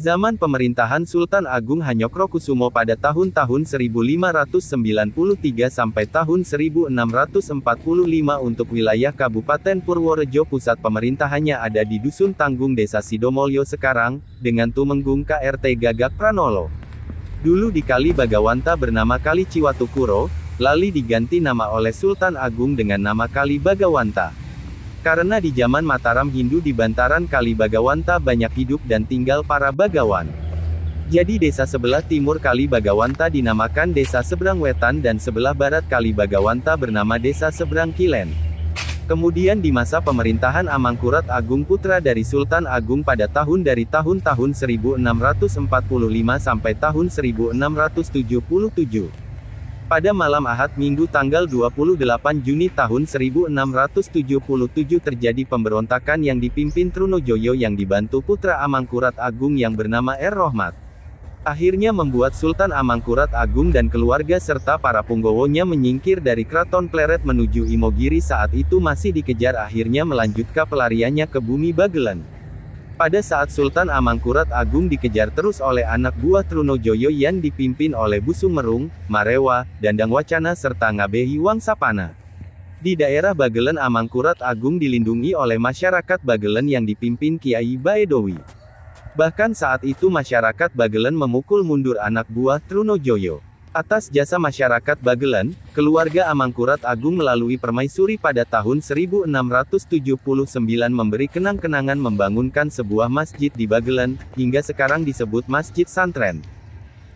Zaman pemerintahan Sultan Agung Hanyokrokusumo pada tahun-tahun 1593 sampai tahun 1645 untuk wilayah Kabupaten Purworejo, pusat pemerintahannya ada di Dusun Tanggung Desa Sidomolyo sekarang, dengan Tumenggung KRT Gagak Pranolo. Dulu di Kali Bagawanta bernama Kali Ciwatukuro, lalu diganti nama oleh Sultan Agung dengan nama Kali Bagawanta. Karena di zaman Mataram Hindu di bantaran Kali Bagawanta banyak hidup dan tinggal para bagawan. Jadi desa sebelah timur Kali Bagawanta dinamakan Desa Seberang Wetan dan sebelah barat Kali Bagawanta bernama Desa Seberang Kilen. Kemudian di masa pemerintahan Amangkurat Agung putra dari Sultan Agung pada tahun 1645 sampai tahun 1677. Pada malam Ahad Minggu tanggal 28 Juni tahun 1677 terjadi pemberontakan yang dipimpin Trunojoyo yang dibantu putra Amangkurat Agung yang bernama Rohmat. Akhirnya membuat Sultan Amangkurat Agung dan keluarga serta para punggawonya menyingkir dari Kraton Pleret menuju Imogiri, saat itu masih dikejar, akhirnya melanjutkan pelariannya ke bumi Bagelen. Pada saat Sultan Amangkurat Agung dikejar terus oleh anak buah Trunojoyo yang dipimpin oleh Busumerung, Marewa, Dandang Wacana serta Ngabehi Wangsapana. Di daerah Bagelen Amangkurat Agung dilindungi oleh masyarakat Bagelen yang dipimpin Kiai Baedowi. Bahkan saat itu masyarakat Bagelen memukul mundur anak buah Trunojoyo. Atas jasa masyarakat Bagelen, keluarga Amangkurat Agung melalui permaisuri pada tahun 1679 memberi kenang-kenangan membangunkan sebuah masjid di Bagelen, hingga sekarang disebut Masjid Santren.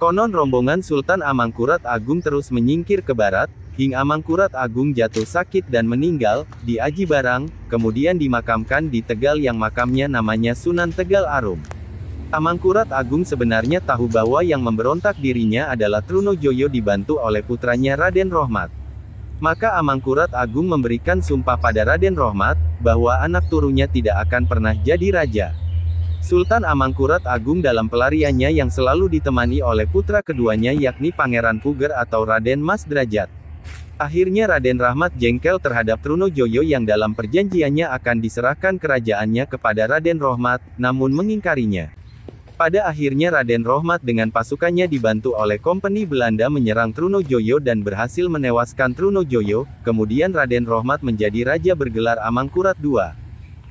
Konon rombongan Sultan Amangkurat Agung terus menyingkir ke barat, hingga Amangkurat Agung jatuh sakit dan meninggal, di Aji Barang, kemudian dimakamkan di Tegal yang makamnya namanya Sunan Tegal Arum. Amangkurat Agung sebenarnya tahu bahwa yang memberontak dirinya adalah Trunojoyo dibantu oleh putranya Raden Rohmat. Maka Amangkurat Agung memberikan sumpah pada Raden Rohmat, bahwa anak turunnya tidak akan pernah jadi raja. Sultan Amangkurat Agung dalam pelariannya yang selalu ditemani oleh putra keduanya yakni Pangeran Puger atau Raden Mas Derajat. Akhirnya Raden Rahmat jengkel terhadap Trunojoyo yang dalam perjanjiannya akan diserahkan kerajaannya kepada Raden Rohmat, namun mengingkarinya. Pada akhirnya Raden Rohmat dengan pasukannya dibantu oleh kompeni Belanda menyerang Trunojoyo dan berhasil menewaskan Trunojoyo, kemudian Raden Rohmat menjadi raja bergelar Amangkurat II.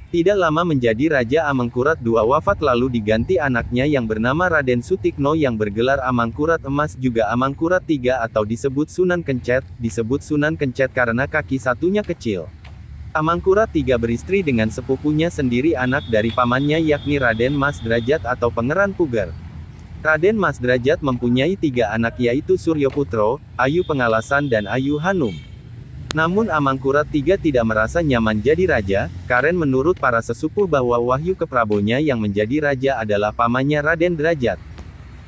Tidak lama menjadi raja Amangkurat II wafat lalu diganti anaknya yang bernama Raden Sutikno yang bergelar Amangkurat Emas juga Amangkurat III atau disebut Sunan Kencet, disebut Sunan Kencet karena kaki satunya kecil. Amangkurat III beristri dengan sepupunya sendiri anak dari pamannya yakni Raden Mas Derajat atau Pangeran Puger. Raden Mas Derajat mempunyai 3 anak yaitu Suryoputro, Ayu Pengalasan dan Ayu Hanum. Namun Amangkurat III tidak merasa nyaman jadi raja, karena menurut para sesepuh bahwa Wahyu Keprabonya yang menjadi raja adalah pamannya Raden Derajat.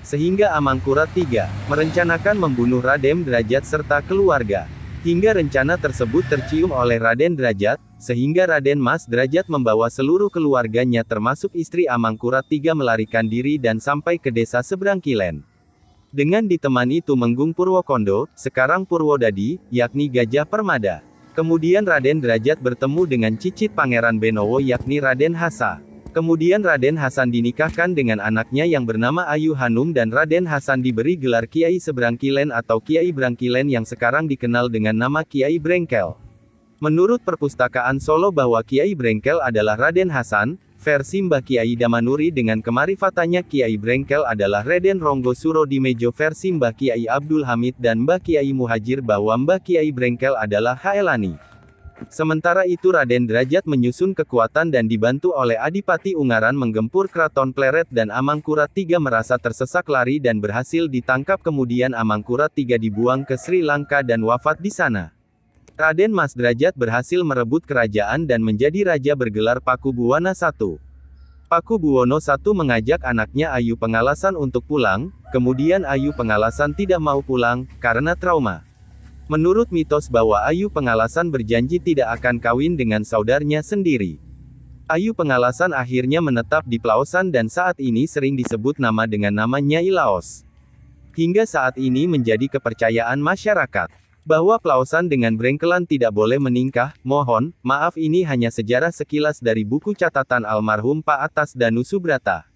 Sehingga Amangkurat III merencanakan membunuh Raden Derajat serta keluarga. Hingga rencana tersebut tercium oleh Raden Derajat, sehingga Raden Mas Derajat membawa seluruh keluarganya termasuk istri Amangkurat III melarikan diri dan sampai ke desa Seberang Kilen. Dengan ditemani Tumenggung Purwokondo, sekarang Purwodadi, yakni Gajah Permada. Kemudian Raden Derajat bertemu dengan cicit Pangeran Benowo yakni Raden Hasa. Kemudian Raden Hasan dinikahkan dengan anaknya yang bernama Ayu Hanum dan Raden Hasan diberi gelar Kiai Seberang Kilen atau Kiai Brangkilen yang sekarang dikenal dengan nama Kiai Brengkel. Menurut perpustakaan Solo bahwa Kiai Brengkel adalah Raden Hasan, versi Mbah Kiai Damanuri dengan kemarifatannya Kiai Brengkel adalah Raden Ronggo Surodimejo, versi Mbah Kiai Abdul Hamid dan Mbah Kiai Muhajir bahwa Mbah Kiai Brengkel adalah Haelani. Sementara itu Raden Derajat menyusun kekuatan dan dibantu oleh Adipati Ungaran menggempur Kraton Pleret dan Amangkurat III merasa tersesat lari dan berhasil ditangkap, kemudian Amangkurat III dibuang ke Sri Lanka dan wafat di sana. Raden Mas Derajat berhasil merebut kerajaan dan menjadi raja bergelar Pakubuwana I. Pakubuwono I mengajak anaknya Ayu Pengalasan untuk pulang, kemudian Ayu Pengalasan tidak mau pulang, karena trauma. Menurut mitos bahwa Ayu Pengalasan berjanji tidak akan kawin dengan saudaranya sendiri. Ayu Pengalasan akhirnya menetap di Plaosan dan saat ini sering disebut nama dengan nama Nyai Laos. Hingga saat ini menjadi kepercayaan masyarakat bahwa Plaosan dengan Brengkelan tidak boleh menikah. Mohon maaf, ini hanya sejarah sekilas dari buku catatan almarhum Pak Atas Danu Subrata.